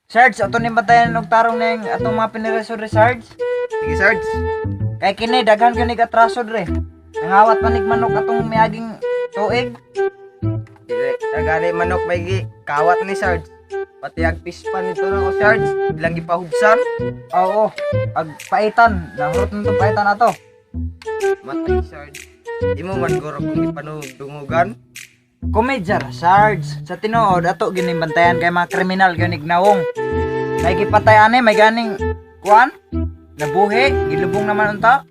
Sarge, ato ni batayan og tarong ning atong mga pinireso re Sarge. Sige, Sarge. Kay kini daghan gyud ni katraso re. Nangawat panig manok atong miaging tuig. Nagani manok may kawat ni Sarge. Pati ag pispan nito na ko Sarge. Ilang gipahubsan. Oo, ag paitan, nahurot nito paitan ato. Matay Sarge. Imo man guro kung ipanudungugan. Komedya ra Sarge. Sa tinuod ato ginimbantayan kay mga kriminal gyud ignawong. May gipatay ani may ganing kuan. Nabuhi, gilubong naman unta.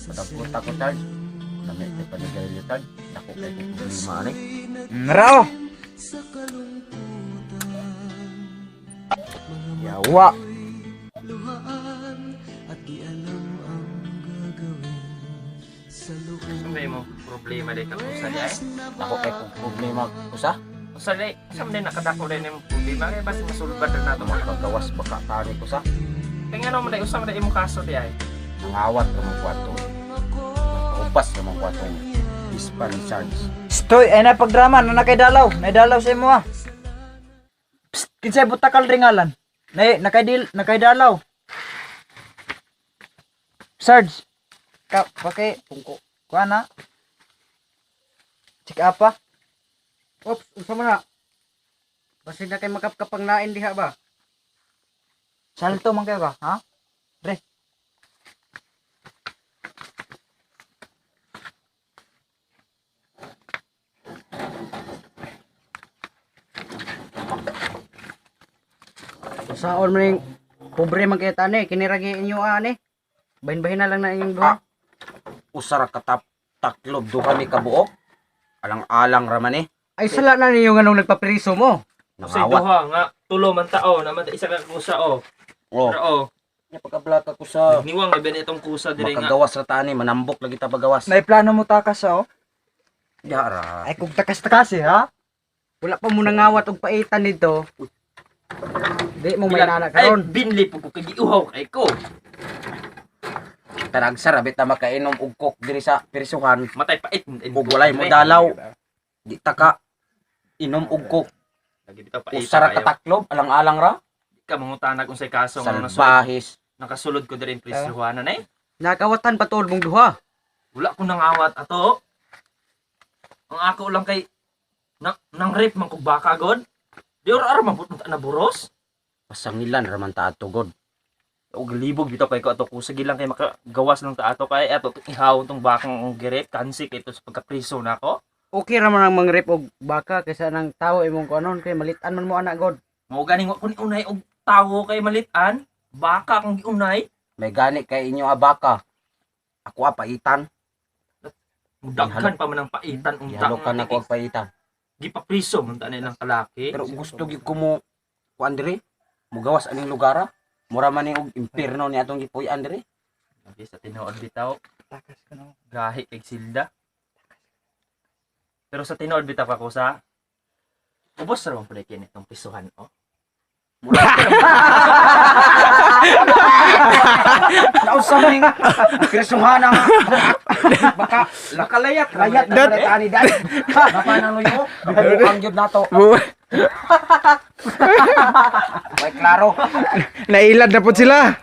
Padapunta ko Sarge. Namit ay panigarilyo Sarge. Naku kay kung problema ani. Rao. Yawa. Siyempre mo problema din ka sa diay. Naku kay kung problema ko sa. Sa diay, sa din nakadako din yung problema kay basta masulbad na nato. Magagawas baka tani ko sa. Kaya nga naman usang na imong kaso diay. Nangawat ka mong kwarto. Nagpaubas ka mong kwarto. Pispan ni Sarge. Stoy, ay na pagdrama na nakaydalaw. Naydalaw sa imo ah. Psst, kinsay butakal ringalan. Nakaydalaw. Sarge. Paki Tungko. kuan na. Check up ah. Ops, unsa man na? Basta na kay makapkapang nain diha ba? Salto man kayo ka, ha? Re. Saon man ning pobre man kay tani, kiniragi inyo ani. Bahin-bahin na lang na inyong duha. Usara katap taklob do kami kabuok. Alang-alang raman eh. Ay sala na ninyo nganong nagpapriso mo. Sa Nangawat. duha nga tulo man tao naman isa ka kusa o. Oh, Pero o, napakablaka ko sa niwang na itong kusa dire nga. makagawas ra tani manambok lagi ta pagawas. May plano mo takas oh. Yara. Ay kung takas-takas ha. Wala pa mo nangawat og paitan nito. Di mo may nana Ay, karon. binli po ko kagiuhaw kay ko. Tarag sarabit na makainom og kok diri sa pirisuhan. Matay pait. Ug walay mo dalaw. Di ta ka inom og kok. Lagi bitaw pait. Usara ka taklob alang-alang ra. Ka mangutanag unsay kaso nga nasulod. Salbahis. Nakasulod ko dire prisuhanan ay. Nakawatan pa tuod mong duha. Wala ko nangawat ato. Ang ako lang kay nang rape man ko baka god. Di ora man pud na buros. Pasangilan raman ta atugod. Og libog bitaw kay ko ato kusa gilang kay makagawas ng taato kay ato ihawon tong bakang girip kansik ito sa pagkapriso nako. Okay ra man ang mangrip og baka kaysa nang tawo imong kuanon kay malitan man mo anak god. Mao gani wa ko ni unay og tawo kay malitan, baka kang giunay, May gani kay inyo abaka. Ako paitan. mudaghan pa man ang paitan unta. Ihalokan ako og paitan. Gipapriso man ta nilang kalaki. Pero gusto gyud ko mo kuan diri. Mugawas aning lugar. Mura man ni og impierno ni atong gipuy-an diri. Lagi sa tinuod bitaw, Takas ka na. gahi kay silda. Pero sa tinuod bitaw ka ko sa ubos ra man pud kini itong pisuhan oh. Nausa man ning pirisuhan ang baka nakalayat layat na tani dai. Baka nang luyo. Ang gyud nato. May klaro. Nailad na pud sila.